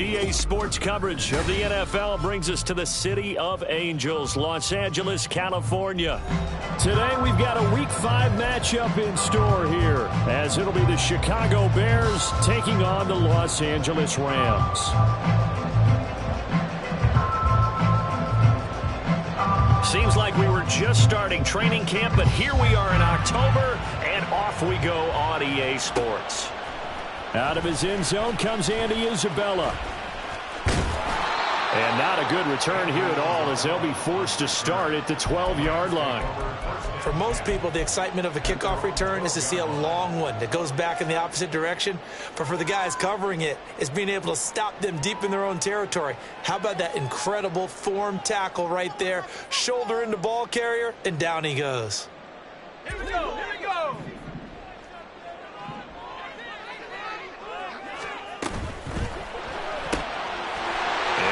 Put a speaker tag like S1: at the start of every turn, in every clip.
S1: EA Sports coverage of the NFL brings us to the City of Angels, Los Angeles, California. Today we've got a Week 5 matchup in store here, as it'll be the Chicago Bears taking on the Los Angeles Rams. Seems like we were just starting training camp, but here we are in October, and off we go on EA Sports. Out of his end zone comes Andy Isabella. And not a good return here at all, as they'll be forced to start at the 12-yard line.
S2: For most people, the excitement of a kickoff return is to see a long one that goes back in the opposite direction. But for the guys covering it, it's being able to stop them deep in their own territory. How about that incredible form tackle right there? Shoulder into ball carrier, and down he goes.
S3: Here we go, here we go.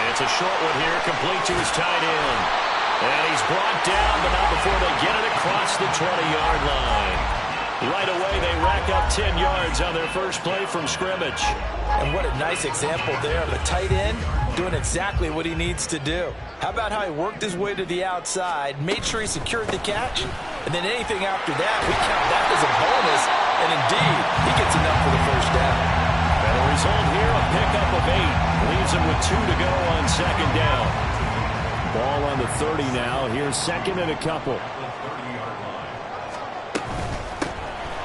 S1: It's a short one here, complete to his tight end. And he's brought down, but not before they get it across the 20-yard line. Right away, they rack up 10 yards on their first play from scrimmage.
S2: And what a nice example there of the tight end doing exactly what he needs to do. How about how he worked his way to the outside, made sure he secured the catch, and then anything after that, we count that as a bonus, and indeed, he gets enough for the first down.
S1: And the result here, a pickup of 8. Leaves him with 2 to go on second down. Ball on the 30 now. Here's second and a couple.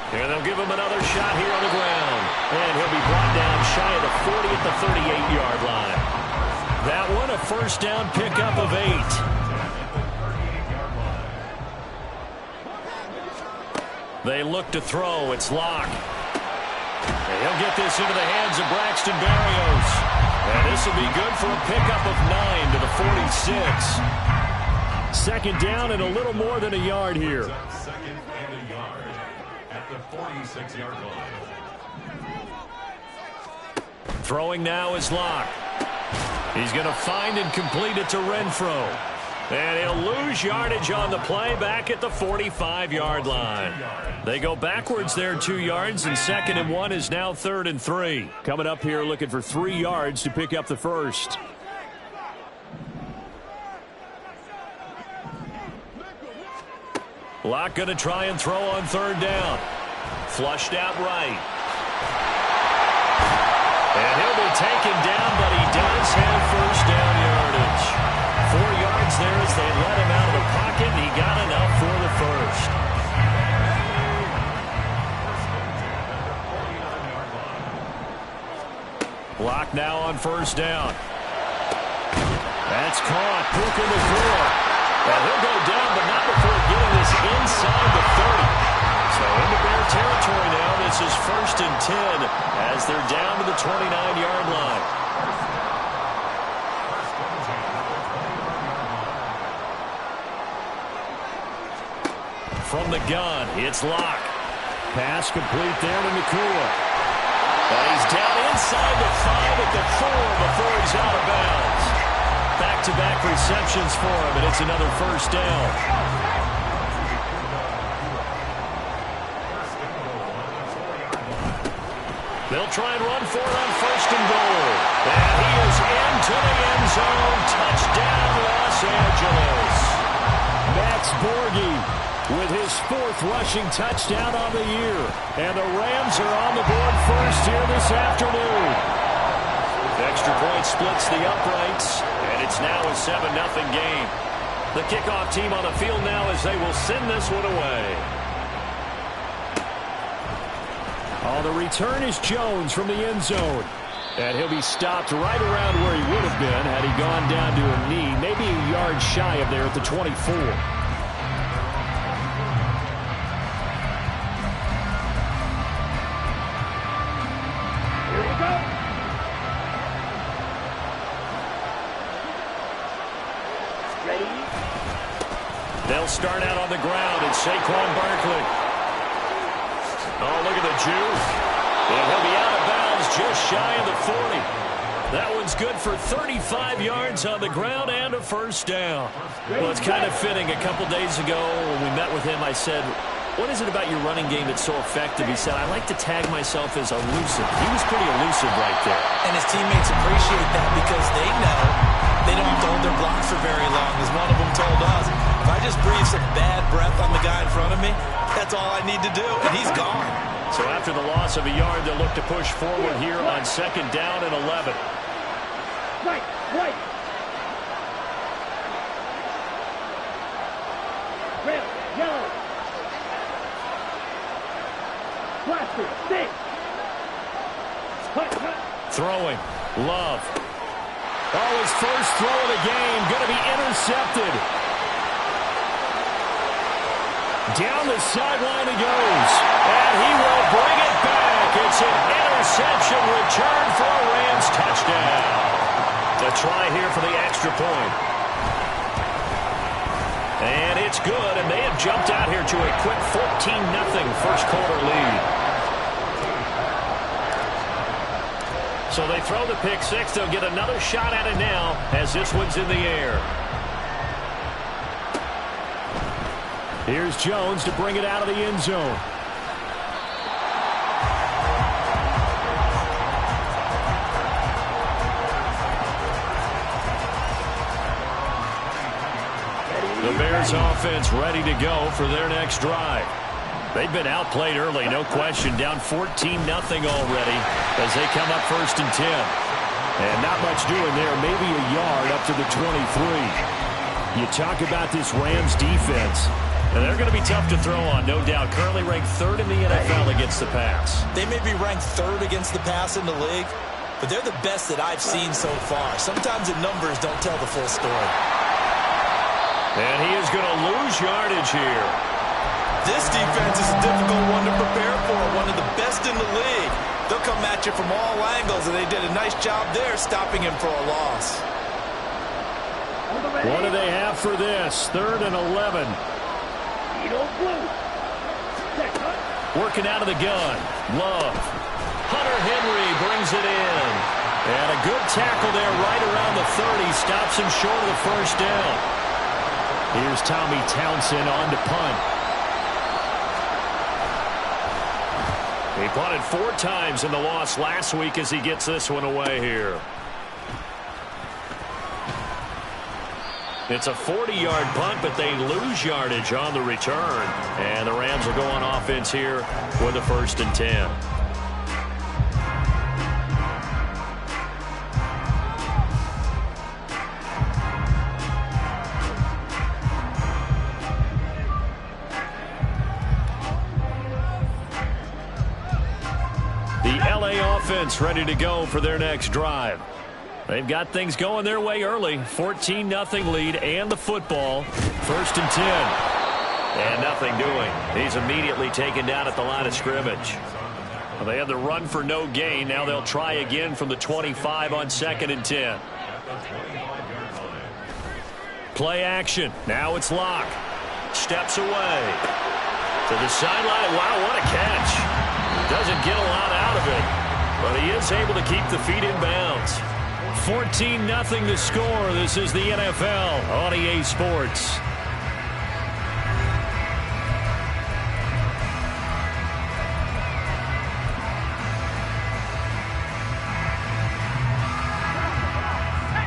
S1: And they'll give him another shot here on the ground. And he'll be brought down shy of the 40 at the 38-yard line. That one, a first down pickup of 8. They look to throw. It's Locke. And he'll get this into the hands of Braxton Berrios. And this will be good for a pickup of 9 to the 46. Second down and a little more than a yard here.
S4: Second and a yard at the 46-yard line.
S1: Throwing now is Locke. He's going to find and complete it to Renfro. And he'll lose yardage on the play back at the 45-yard line. They go backwards there 2 yards, and second and 1 is now 3rd and 3. Coming up here looking for 3 yards to pick up the first. Locke going to try and throw on 3rd down. Flushed out right. And he'll be taken down, but he does have first down yardage. 4 yards there as they let him out of the pocket, and he got enough for the first. Block now on first down. That's caught. Puka the throw. And he'll go down, but not before getting this inside the 30. So into Bear territory now. This is 1st and 10 as they're down to the 29-yard line. From the gun, it's Locke. Pass complete there to Nacua. And he's down inside the 5 at the 4 before he's out of bounds. Back-to-back receptions for him, and it's another first down. They'll try and run for it on 1st and goal. And he is into the end zone. Touchdown, Los Angeles. Max Borghi with his 4th rushing touchdown on the year. And the Rams are on the board first here this afternoon. Extra point splits the uprights, and it's now a 7-0 game. The kickoff team on the field now as they will send this one away. Oh, the return is Jones from the end zone. And he'll be stopped right around where he would have been had he gone down to a knee, maybe a yard shy of there at the 24. They'll start out on the ground, and Saquon Barkley. Oh, look at the juke. And he'll be out of bounds just shy of the 40. That one's good for 35 yards on the ground and a first down. Well, it's kind of fitting. A couple days ago when we met with him, I said, What is it about your running game that's so effective? He said, I like to tag myself as elusive. He was pretty elusive right there.
S2: And his teammates appreciate that because they know they don't have to hold their blocks for very long. As one of them told us, if I just breathe some bad breath on the guy in front of me, that's all I need to do, and he's gone.
S1: So after the loss of a yard, they'll look to push forward here on 2nd down and 11.
S3: Right. Red, yellow. Plastic, stick. Cut.
S1: Throwing. Love. Oh, his first throw of the game. Going to be intercepted. Down the sideline he goes. And he will bring it back. It's an interception return for a Rams touchdown. A try here for the extra point. And it's good, and they have jumped out here to a quick 14-0 first quarter lead. So they throw the pick six. They'll get another shot at it now as this one's in the air. Here's Jones to bring it out of the end zone. The Bears offense ready to go for their next drive. They've been outplayed early, no question, down 14-0 already as they come up 1st and 10. And not much doing there, maybe a yard up to the 23. You talk about this Rams defense, and they're going to be tough to throw on, no doubt. Currently ranked 3rd in the NFL against the pass.
S2: They may be ranked 3rd against the pass in the league, but they're the best that I've seen so far. Sometimes the numbers don't tell the full story.
S1: And he is going to lose yardage here.
S2: This defense is a difficult one to prepare for, one of the best in the league. They'll come at you from all angles, and they did a nice job there stopping him for a loss.
S1: What do they have for this? 3rd and 11. Working out of the gun. Love. Hunter Henry brings it in. And a good tackle there right around the 30. Stops him short of the first down. Here's Tommy Townsend on to punt. He punted 4 times in the loss last week as he gets this one away here. It's a 40-yard punt, but they lose yardage on the return. And the Rams will go on offense here with a 1st and 10. The LA offense ready to go for their next drive. They've got things going their way early. 14-0 lead and the football. 1st and 10. And nothing doing. He's immediately taken down at the line of scrimmage. Well, they had the run for no gain. Now they'll try again from the 25 on 2nd and 10. Play action. Now it's Locke. Steps away. To the sideline. Wow, what a catch. Doesn't get a lot out of it. But he is able to keep the feet in bounds. 14-0 the score. This is the NFL on EA Sports.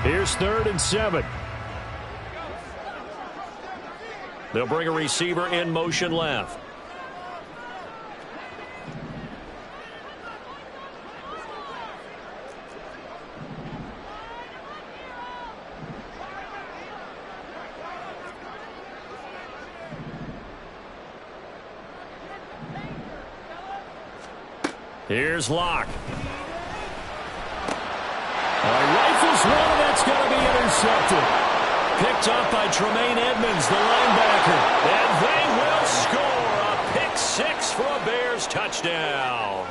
S1: Here's 3rd and 7. They'll bring a receiver in motion left. Here's Locke. Rifles one, and that's going to be intercepted. Picked up by Tremaine Edmonds, the linebacker. And they will score a pick six for a Bears touchdown.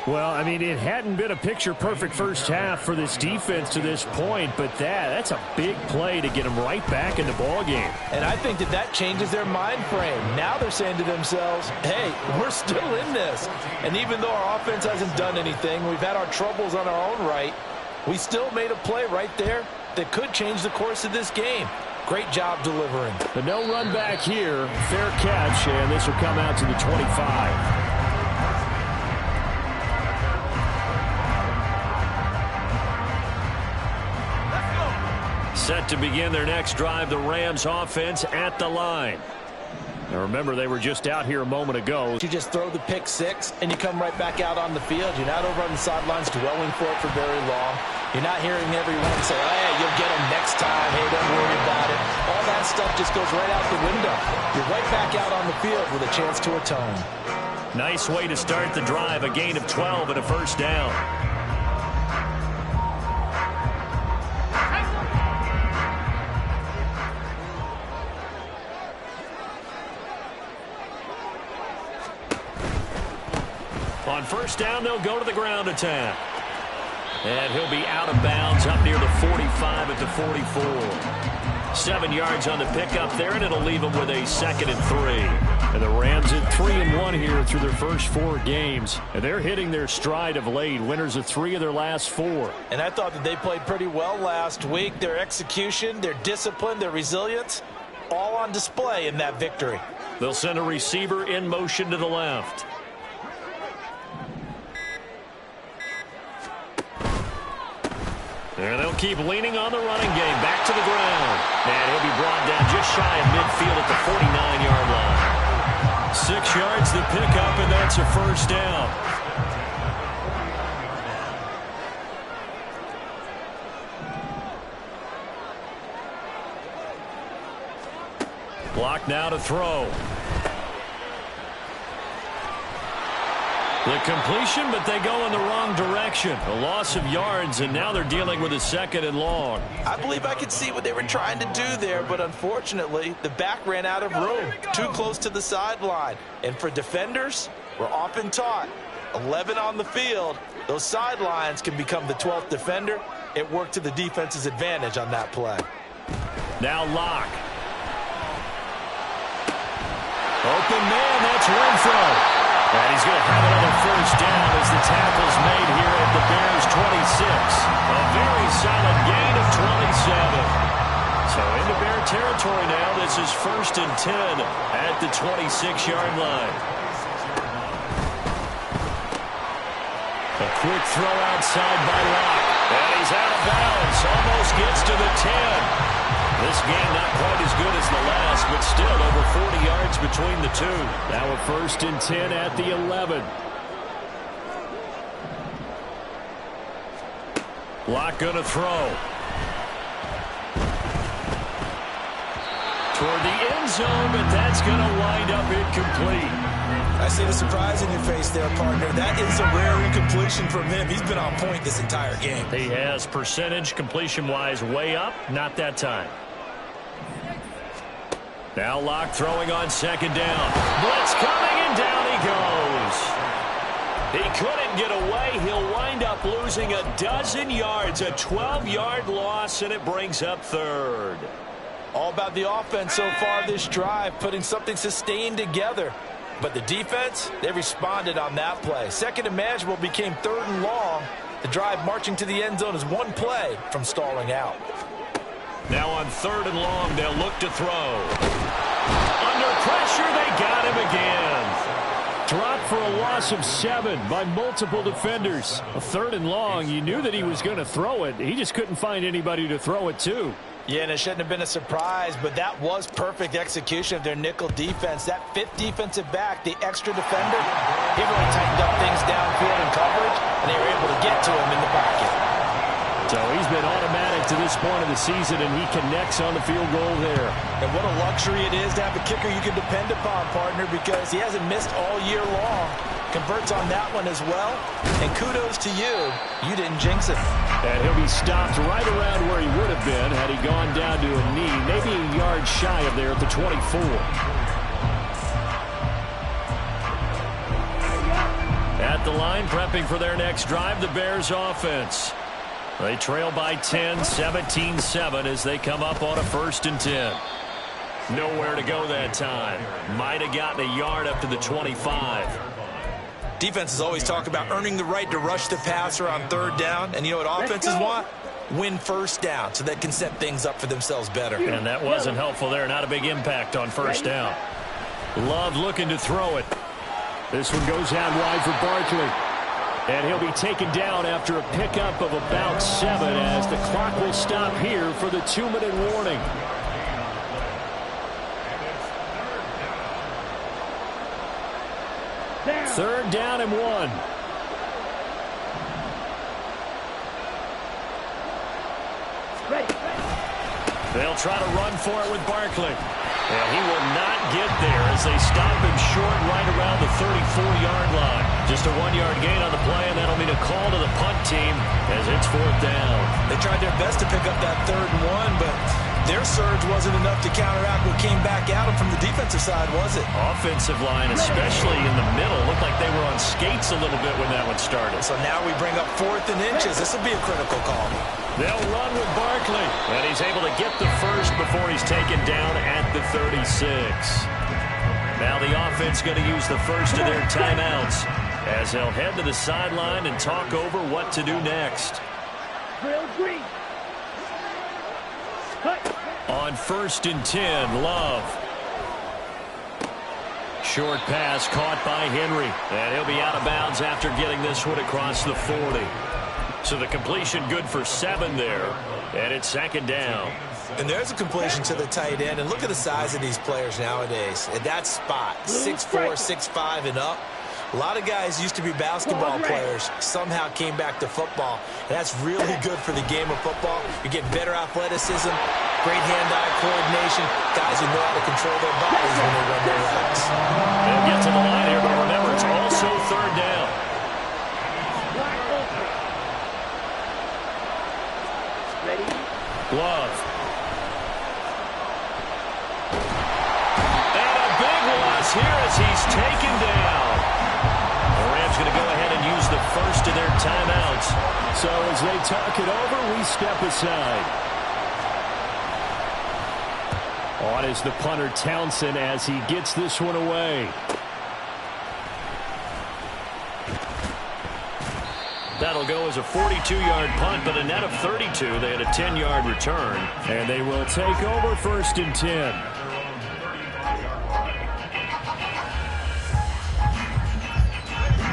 S1: Well, I mean, it hadn't been a picture-perfect first half for this defense to this point, but that's a big play to get them right back in the ballgame.
S2: And I think that changes their mind frame. Now they're saying to themselves, hey, we're still in this. And even though our offense hasn't done anything, we've had our troubles on our own right, we still made a play right there that could change the course of this game. Great job delivering.
S1: The no run back here. Fair catch, and this will come out to the 25. Set to begin their next drive, the Rams offense at the line. Now remember, they were just out here a moment ago.
S2: You just throw the pick six, and you come right back out on the field. You're not over on the sidelines dwelling for it for very long. You're not hearing everyone say, hey, you'll get them next time. Hey, don't worry about it. All that stuff just goes right out the window. You're right back out on the field with a chance to atone.
S1: Nice way to start the drive, a gain of 12 and a first down. On first down, they'll go to the ground attack. And he'll be out of bounds up near the 45 at the 44. 7 yards on the pickup there, and it'll leave them with a 2nd and 3. And the Rams at 3-1 here through their first 4 games. And they're hitting their stride of late. Winners of 3 of their last 4.
S2: And I thought that they played pretty well last week. Their execution, their discipline, their resilience, all on display in that victory.
S1: They'll send a receiver in motion to the left. And they'll keep leaning on the running game. Back to the ground. And he'll be brought down just shy of midfield at the 49-yard line. 6 yards to pick up, and that's a first down. Block now to throw. The completion, but they go in the wrong direction. A loss of yards, and now they're dealing with a 2nd and long.
S2: I believe I could see what they were trying to do there, but unfortunately, the back ran out of room. Too close to the sideline. And for defenders, we're often taught, 11 on the field, those sidelines can become the 12th defender. It worked to the defense's advantage on that play.
S1: Now Locke. Open man, that's Renfro. And he's going to have another first down as the tackle's made here at the Bears' 26. A very solid gain of 27. So into Bear territory now. This is 1st and 10 at the 26-yard line. A quick throw outside by Locke. And he's out of bounds. Almost gets to the 10. This game not quite as good as the last, but still over 40 yards between the two. Now a 1st and 10 at the 11. Locke going to throw. Toward the end zone, but that's going to wind up incomplete.
S2: I see the surprise in your face there, partner. That is a rare incompletion from him. He's been on point this entire game.
S1: He has percentage completion-wise way up, not that time. Now Locke throwing on 2nd down. Blitz coming, and down he goes. He couldn't get away. He'll wind up losing a dozen yards, a 12-yard loss, and it brings up 3rd.
S2: All about the offense so far this drive, putting something sustained together. But the defense, they responded on that play. 2nd and manageable became 3rd and long. The drive marching to the end zone is one play from stalling out.
S1: Now on 3rd and long, they'll look to throw. Under pressure, they got him again. Dropped for a loss of 7 by multiple defenders. A 3rd and long, you knew that he was going to throw it. He just couldn't find anybody to throw it to.
S2: Yeah, and it shouldn't have been a surprise, but that was perfect execution of their nickel defense. That 5th defensive back, the extra defender, he really tightened up things downfield in coverage, and they were able to get to him in the pocket.
S1: So he's been automatic to this point of the season, and he connects on the field goal there.
S2: And what a luxury it is to have a kicker you can depend upon, partner, because he hasn't missed all year long. Converts on that one as well. And kudos to you. You didn't jinx it.
S1: And he'll be stopped right around where he would have been had he gone down to a knee, maybe a yard shy of there at the 24. At the line, prepping for their next drive, the Bears offense. They trail by 10, 17-7 as they come up on a 1st and 10. Nowhere to go that time. Might have gotten a yard up to the 25.
S2: Defenses always talk about earning the right to rush the passer on third down. And you know what offenses want? Win first down so they can set things up for themselves better.
S1: And that wasn't helpful there. Not a big impact on first down. Love looking to throw it. This one goes out wide for Barkley. And he'll be taken down after a pickup of about 7 as the clock will stop here for the 2-minute warning. Third down and 1. They'll try to run for it with Barkley. And he will not get there as they stop him short right around the 34-yard line. Just a 1-yard gain on the play, and that'll mean a call to the punt team as it's fourth down.
S2: They tried their best to pick up that 3rd and 1, but their surge wasn't enough to counteract what came back at them from the defensive side, was it?
S1: Offensive line, especially in the middle, looked like they were on skates a little bit when that one started.
S2: So now we bring up 4th and inches. This will be a critical call.
S1: They'll run with Barkley, and he's able to get the first before he's taken down at the 36. Now the offense going to use the first of their timeouts as they'll head to the sideline and talk over what to do next.
S3: Drill green.
S1: On 1st and 10, Love. Short pass caught by Henry, and he'll be out of bounds after getting this one across the 40. So the completion good for 7 there, and it's 2nd down.
S2: And there's a completion to the tight end, and look at the size of these players nowadays. At that spot, 6'4", 6'5", and up. A lot of guys used to be basketball players, somehow came back to football, and that's really good for the game of football. You get better athleticism, great hand-eye coordination, guys who know how to control their bodies when they run their routes.
S1: They'll get to the line here, but remember, it's also 3rd down. Love. And a big loss here as he's taken down. The Rams going to go ahead and use the first of their timeouts. So as they talk it over, we step aside. On is the punter Townsend as he gets this one away. That'll go as a 42-yard punt, but a net of 32. They had a 10-yard return, and they will take over 1st and 10.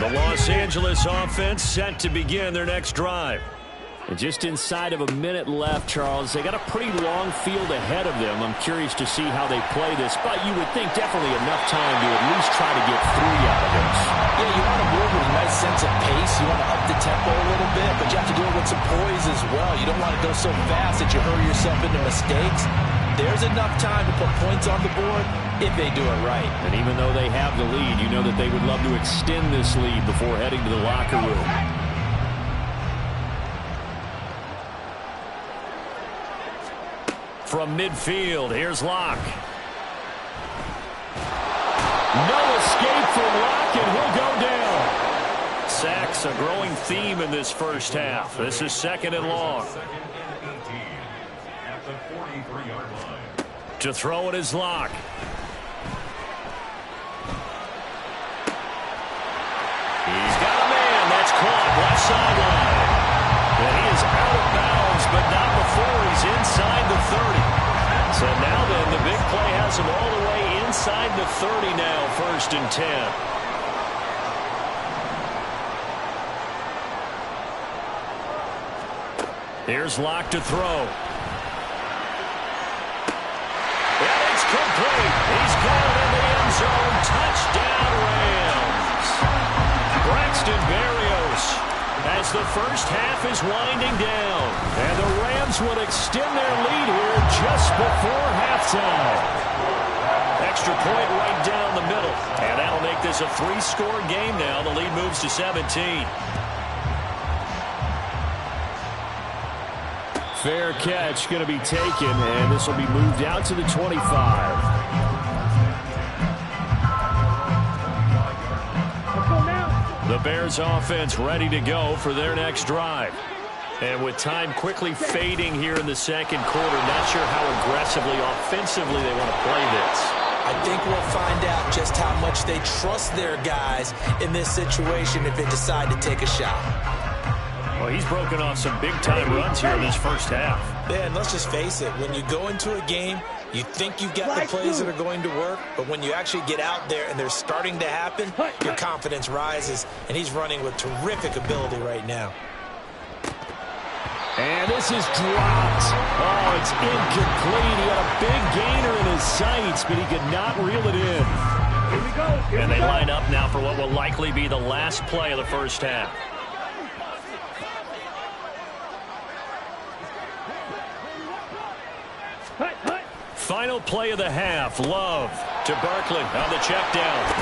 S1: The Los Angeles offense set to begin their next drive. And just inside of a minute left, Charles, they got a pretty long field ahead of them. I'm curious to see how they play this, but you would think definitely enough time to at least try to get 3 out of this.
S2: Yeah, you want to move with a nice sense of pace. You want to up the tempo a little bit, but you have to do it with some poise as well. You don't want to go so fast that you hurry yourself into mistakes. There's enough time to put points on the board if they do it right.
S1: And even though they have the lead, you know that they would love to extend this lead before heading to the locker room. From midfield, here's Locke. No escape from Locke, and he'll go down. Sacks, a growing theme in this first half. This is 2nd and long.
S4: At the 43-yard line.
S1: To throw it is Locke. He's got a man. That's caught left sideline. And he is out of bounds, but not before he's inside the 30. So now then, the big play has him all the way inside the 30 now, 1st and 10. Here's Locke to throw. And it's complete. He's got it in the end zone. Touchdown, Rams. Braxton Berrios as the first half is winding down. And the Rams would extend their lead here just before halftime. Extra point right down the middle. And that'll make this a 3-score game now. The lead moves to 17. Fair catch going to be taken, and this will be moved out to the 25. The Bears offense ready to go for their next drive. And with time quickly fading here in the second quarter, not sure how aggressively, offensively they want to play this.
S2: I think we'll find out just how much they trust their guys in this situation if they decide to take a shot.
S1: Well, he's broken off some big-time runs here in this first half.
S2: Yeah, and let's just face it. When you go into a game, you think you've got the plays that are going to work, but when you actually get out there and they're starting to happen, your confidence rises, and he's running with terrific ability right now.
S1: And this is dropped. Oh, it's incomplete. He had a big gainer in his sights, but he could not reel it in.
S3: Here we go.
S1: And they line up now for what will likely be the last play of the first half. Final play of the half. Love to Barkley on the check down.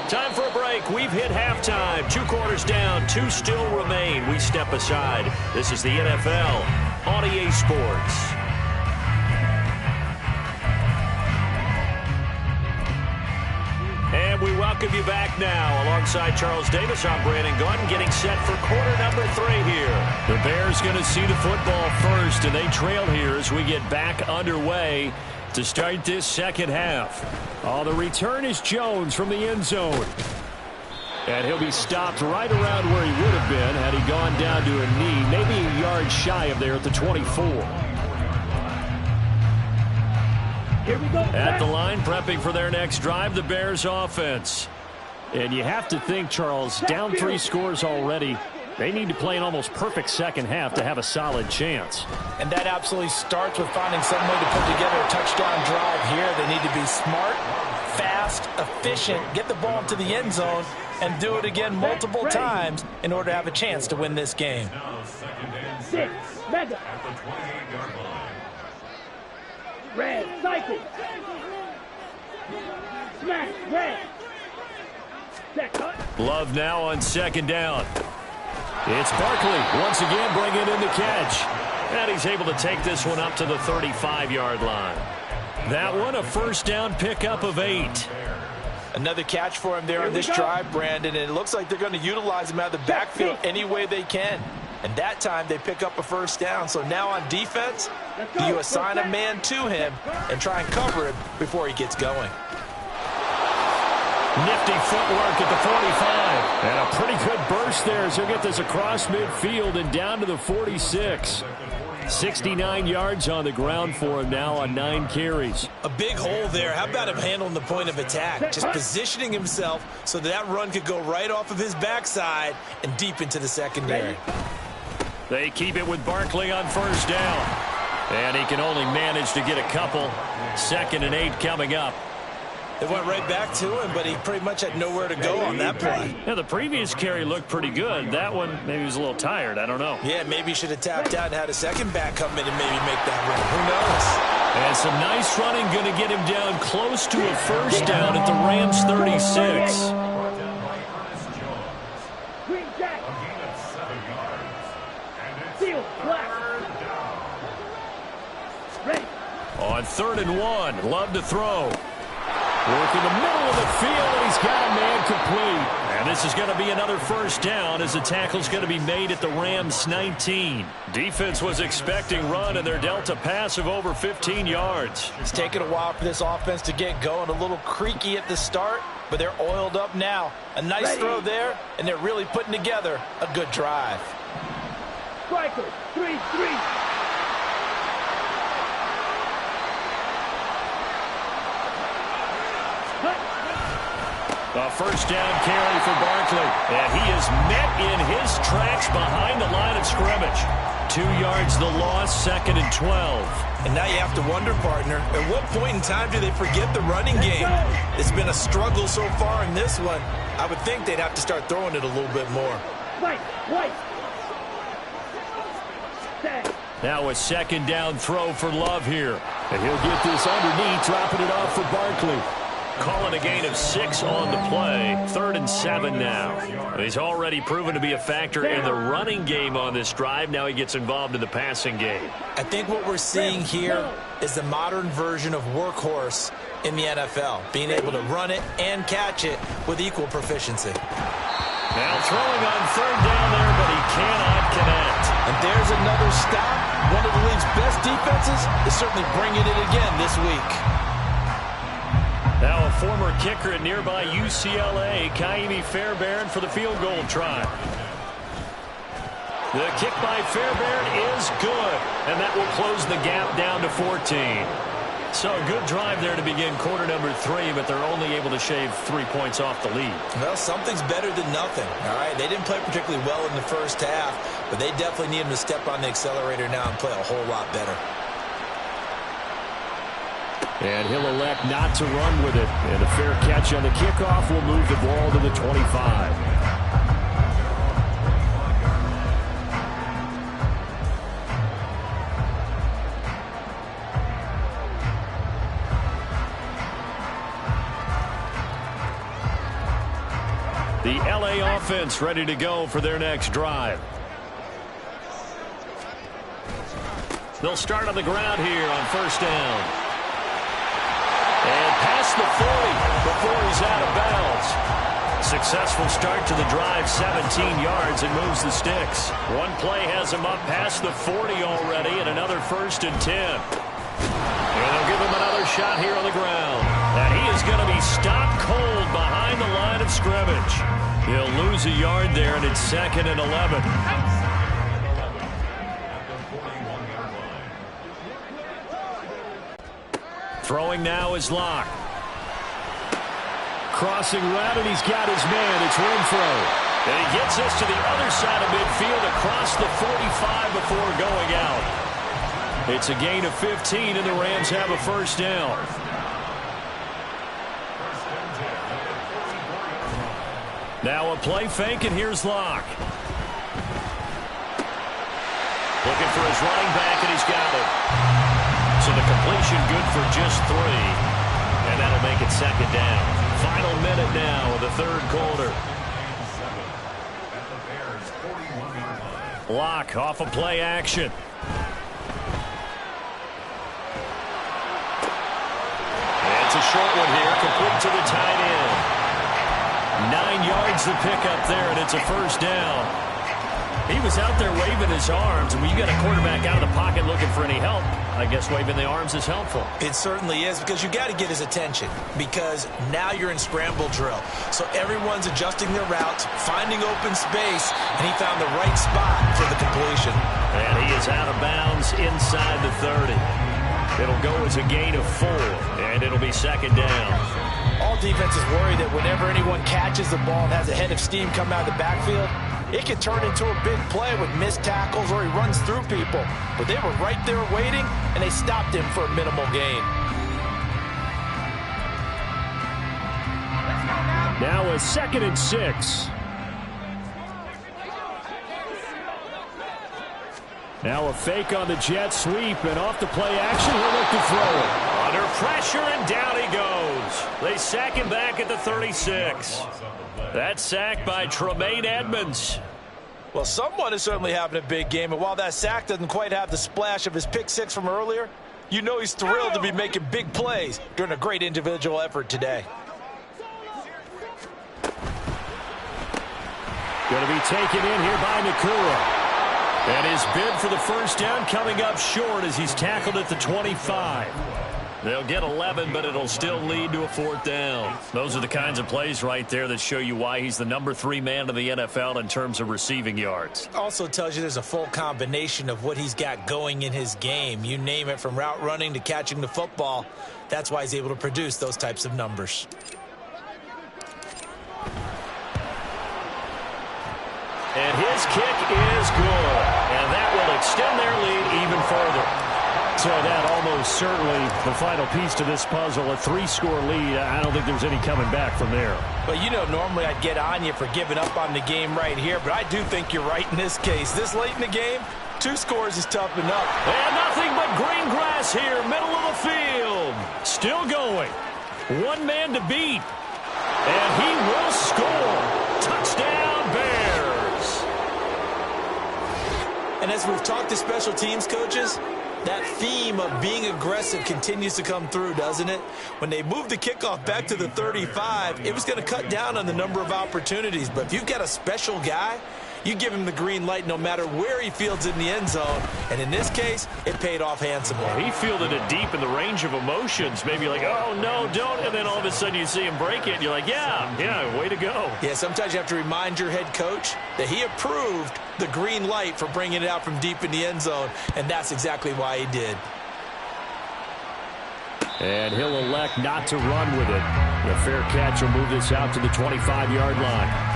S1: Time for a break. We've hit halftime. 2 quarters down. 2 still remain. We step aside. This is the NFL on EA Sports. And we welcome you back now. Alongside Charles Davis, I'm Brandon Gaudin, getting set for quarter number 3 here. The Bears going to see the football first, and they trail here as we get back underway to start this second half. Oh, the return is Jones from the end zone. And he'll be stopped right around where he would have been had he gone down to a knee, maybe a yard shy of there at the 24.
S3: Here we go.
S1: At the line, prepping for their next drive, the Bears offense. And you have to think, Charles, down 3 scores already. They need to play an almost perfect second half to have a solid chance.
S2: And that absolutely starts with finding some way to put together a touchdown drive here. They need to be smart, fast, efficient, get the ball into the end zone, and do it again multiple times in order to have a chance to win this game.
S3: 6, mega. Red, cycle. Smash, red. Set, cut.
S1: Love now on second down. It's Barkley once again bringing in the catch. And he's able to take this one up to the 35-yard line. That one a first down pickup of 8.
S2: Another catch for him there on this drive, Brandon, and it looks like they're going to utilize him out of the backfield any way they can. And that time they pick up a first down. So now on defense, you assign a man to him and try and cover him before he gets going.
S1: Nifty footwork at the 45. And a pretty good burst there as he'll get this across midfield and down to the 46. 69 yards on the ground for him now on 9 carries.
S2: A big hole there. How about him handling the point of attack? Just positioning himself so that run could go right off of his backside and deep into the secondary.
S1: They keep it with Barkley on first down. And he can only manage to get a couple. 2nd and 8 coming up.
S2: They went right back to him, but he pretty much had nowhere to go on that play.
S1: Yeah, the previous carry looked pretty good. That one, maybe he was a little tired. I don't know.
S2: Yeah, maybe he should have tapped out and had a second back come in and maybe make that run. Who knows?
S1: And some nice running going to get him down close to a first down at the Rams 36.
S3: Green jack. Seal, black. Ready.
S1: On 3rd and 1, Love to throw. Work in the middle of the field, and he's got a man complete. And this is going to be another first down as the tackle's going to be made at the Rams 19. Defense was expecting run, and they're dealt a pass of over 15 yards.
S2: It's taken a while for this offense to get going. A little creaky at the start, but they're oiled up now. A nice throw there, and they're really putting together a good drive.
S3: Striker, 3-3.
S1: A first down carry for Barkley. And he is met in his tracks behind the line of scrimmage. 2 yards the loss, 2nd and 12.
S2: And now you have to wonder, partner, at what point in time do they forget the running game? It's been a struggle so far in this one. I would think they'd have to start throwing it a little bit more.
S3: White.
S1: Now a 2nd down throw for Love here. And he'll get this underneath, dropping it off for Barkley. Calling a gain of 6 on the play. 3rd and 7 now. He's already proven to be a factor in the running game on this drive. Now he gets involved in the passing game.
S2: I think what we're seeing here is the modern version of workhorse in the NFL. Being able to run it and catch it with equal proficiency.
S1: Now throwing on 3rd down there, but he cannot connect.
S2: And there's another stop. One of the league's best defenses is certainly bringing it again this week.
S1: former kicker at nearby UCLA, Ka'imi Fairbairn, for the field goal try. The kick by Fairbairn is good, and that will close the gap down to 14. So a good drive there to begin quarter number 3, but they're only able to shave 3 points off the lead.
S2: Well, something's better than nothing, all right? They didn't play particularly well in the first half, but they definitely need them to step on the accelerator now and play a whole lot better.
S1: And he'll elect not to run with it. And a fair catch on the kickoff will move the ball to the 25. The LA offense ready to go for their next drive. They'll start on the ground here on first down. And past the 40 before he's out of bounds. Successful start to the drive, 17 yards, and moves the sticks. One play has him up past the 40 already, and another 1st and 10. And they'll give him another shot here on the ground. And he is going to be stopped cold behind the line of scrimmage. He'll lose a yard there, and it's 2nd and 11. Throwing now is Locke. Crossing route, and he's got his man. It's Renfro. And he gets us to the other side of midfield across the 45 before going out. It's a gain of 15, and the Rams have a first down. Now a play fake, and here's Locke. Looking for his running back, and he's got it. So the completion good for just 3. And that'll make it 2nd down. Final minute now of the 3rd quarter. Locke off of play action. And it's a short one here, complete to the tight end. 9 yards to pick up there, and it's a first down. He was out there waving his arms, and when you got a quarterback out of the pocket looking for any help, I guess waving the arms is helpful.
S2: It certainly is, because you got to get his attention, because now you're in scramble drill. So everyone's adjusting their routes, finding open space, and he found the right spot for the completion.
S1: And he is out of bounds inside the 30. It'll go as a gain of 4, and it'll be 2nd down.
S2: All defenses worry that whenever anyone catches the ball and has a head of steam come out of the backfield, it can turn into a big play with missed tackles or he runs through people. But they were right there waiting, and they stopped him for a minimal gain.
S1: Now a 2nd and 6. Now a fake on the jet sweep, and off the play action, he'll look to throw it. Under pressure, and down he goes. They sack him back at the 36. That sack by Tremaine Edmunds.
S2: Well, someone is certainly having a big game, and while that sack doesn't quite have the splash of his pick 6 from earlier, you know he's thrilled to be making big plays during a great individual effort today.
S1: Going to be taken in here by Nakura. And his bid for the first down coming up short as he's tackled at the 25. They'll get 11, but it'll still lead to a 4th down. Those are the kinds of plays right there that show you why he's the number 3 man in the NFL in terms of receiving yards.
S2: Also tells you there's a full combination of what he's got going in his game. You name it, from route running to catching the football. That's why he's able to produce those types of numbers.
S1: And his kick is good. And that will extend their lead even further. So that almost certainly the final piece to this puzzle, a 3-score lead. I don't think there's any coming back from there.
S2: Well, you know, normally I'd get on you for giving up on the game right here, but I do think you're right in this case. This late in the game, 2 scores is tough enough.
S1: And nothing but green grass here, middle of the field. Still going. 1 man to beat. And he will score. Touchdown, Bears.
S2: And as we've talked to special teams coaches, that theme of being aggressive continues to come through, doesn't it? When they moved the kickoff back to the 35, it was going to cut down on the number of opportunities. But if you've got a special guy You give him the green light no matter where he fields in the end zone. And in this case, it paid off handsomely.
S1: Well, he fielded it deep in the range of emotions. Maybe like, oh, no, don't. And then all of a sudden you see him break it. And you're like, yeah, way to go.
S2: Yeah, sometimes you have to remind your head coach that he approved the green light for bringing it out from deep in the end zone. And that's exactly why he did.
S1: And he'll elect not to run with it. The fair catch will move this out to the 25-yard line.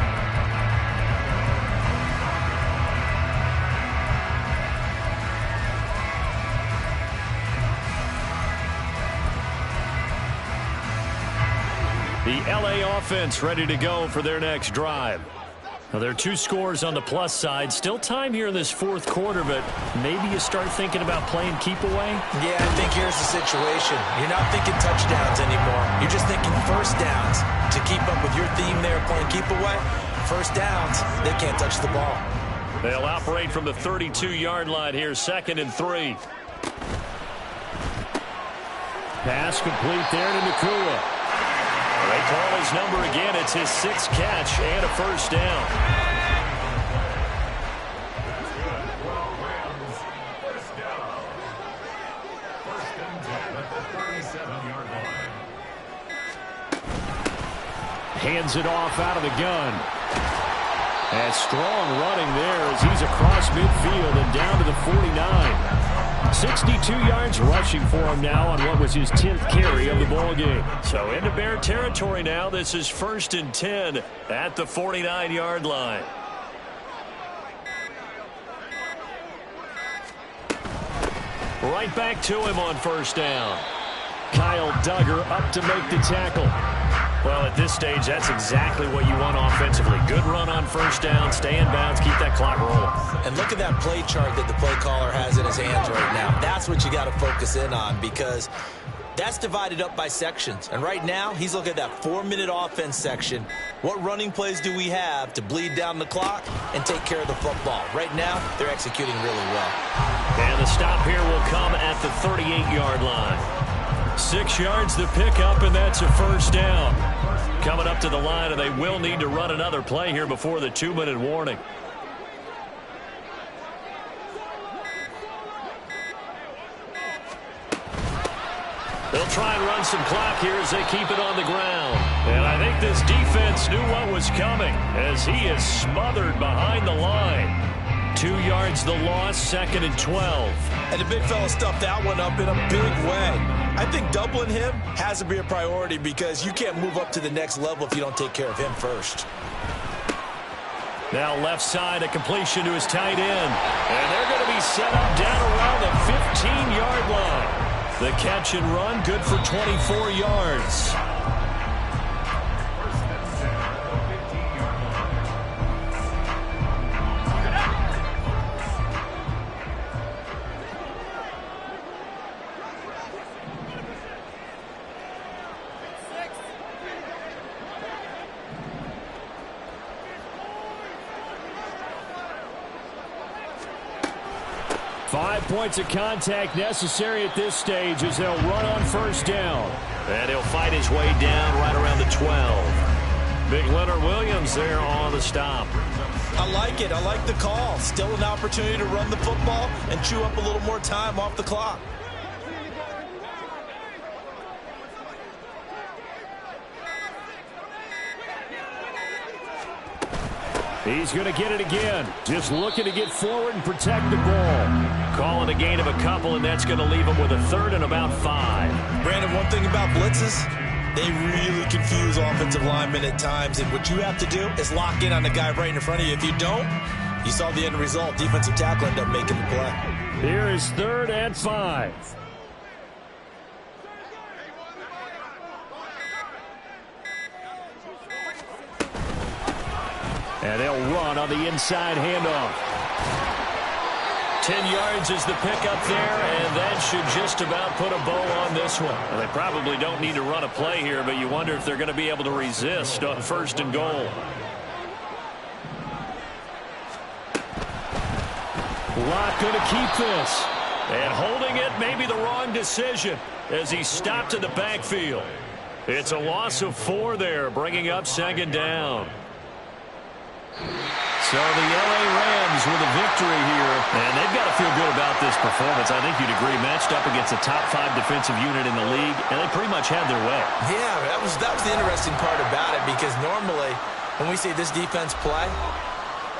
S1: The LA offense ready to go for their next drive. Now, there are 2 scores on the plus side. Still time here in this fourth quarter, but maybe you start thinking about playing keep away?
S2: Yeah, I think here's the situation. You're not thinking touchdowns anymore. You're just thinking first downs. To keep up with your theme there, playing keep away, first downs, they can't touch the ball.
S1: They'll operate from the 32-yard line here, 2nd and 3. Pass complete there to Nakua. They call his number again. It's his 6th catch and a first down. Hands it off out of the gun. And strong running there as he's across midfield and down to the 49. 62 yards rushing for him now on what was his 10th carry of the ball game. So into Bear territory now. This is 1st and 10 at the 49-yard line. Right back to him on first down. Kyle Duggar up to make the tackle. Well, at this stage, that's exactly what you want offensively. Good run on first down, stay in bounds, keep that clock rolling.
S2: And look at that play chart that the play caller has in his hands right now. That's what you got to focus in on, because that's divided up by sections. And right now, he's looking at that 4-minute offense section. What running plays do we have to bleed down the clock and take care of the football? Right now, they're executing really well.
S1: And the stop here will come at the 38-yard line. 6 yards to pick up, and that's a first down. Coming up to the line, and they will need to run another play here before the 2-minute warning. They'll try and run some clock here as they keep it on the ground. And I think this defense knew what was coming as he is smothered behind the line. 2 yards the loss, 2nd and 12.
S2: And the big fella stuffed that one up in a big way. I think doubling him has to be a priority, because you can't move up to the next level if you don't take care of him first.
S1: Now left side, a completion to his tight end. And they're going to be set up down around the 15-yard line. The catch and run, good for 24 yards. Points of contact necessary at this stage as they'll run on first down. And he'll fight his way down right around the 12. Big Leonard Williams there on the stop.
S2: I like it. I like the call. Still an opportunity to run the football and chew up a little more time off the clock.
S1: He's going to get it again. Just looking to get forward and protect the ball. Calling a gain of a couple, and that's going to leave him with a 3rd and about 5.
S2: Brandon, one thing about blitzes, they really confuse offensive linemen at times. And what you have to do is lock in on the guy right in front of you. If you don't, you saw the end result. Defensive tackle ended up making the play.
S1: Here is 3rd and 5. And they'll run on the inside handoff. 10 yards is the pickup there, and that should just about put a bow on this one. Well, they probably don't need to run a play here, but you wonder if they're going to be able to resist on 1st and goal. Locke going to keep this. And holding it may be the wrong decision as he stopped in the backfield. It's a loss of 4 there, bringing up 2nd down. So the L.A. Rams with a victory here. And they've got to feel good about this performance. I think you'd agree, matched up against a top-5 defensive unit in the league, and they pretty much had their way.
S2: Yeah, that was the interesting part about it, because normally when we see this defense play,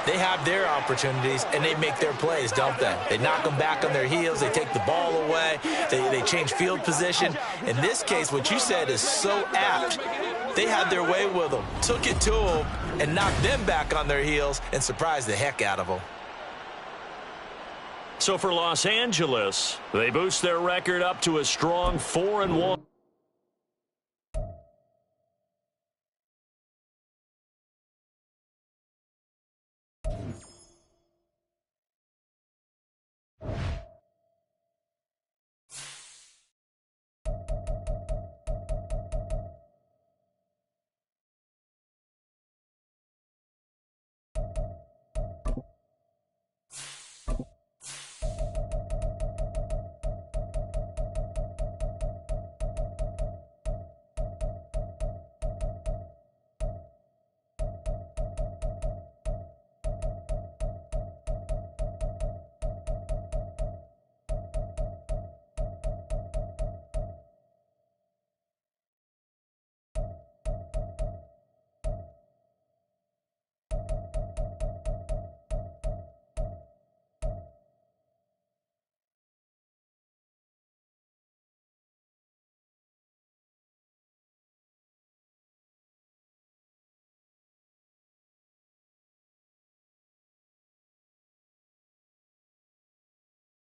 S2: they have their opportunities, and they make their plays, don't they? They knock them back on their heels. They take the ball away. They change field position. In this case, what you said is so apt. They had their way with them, took it to them, and knocked them back on their heels and surprised the heck out of them.
S1: So for Los Angeles, they boost their record up to a strong 4-1.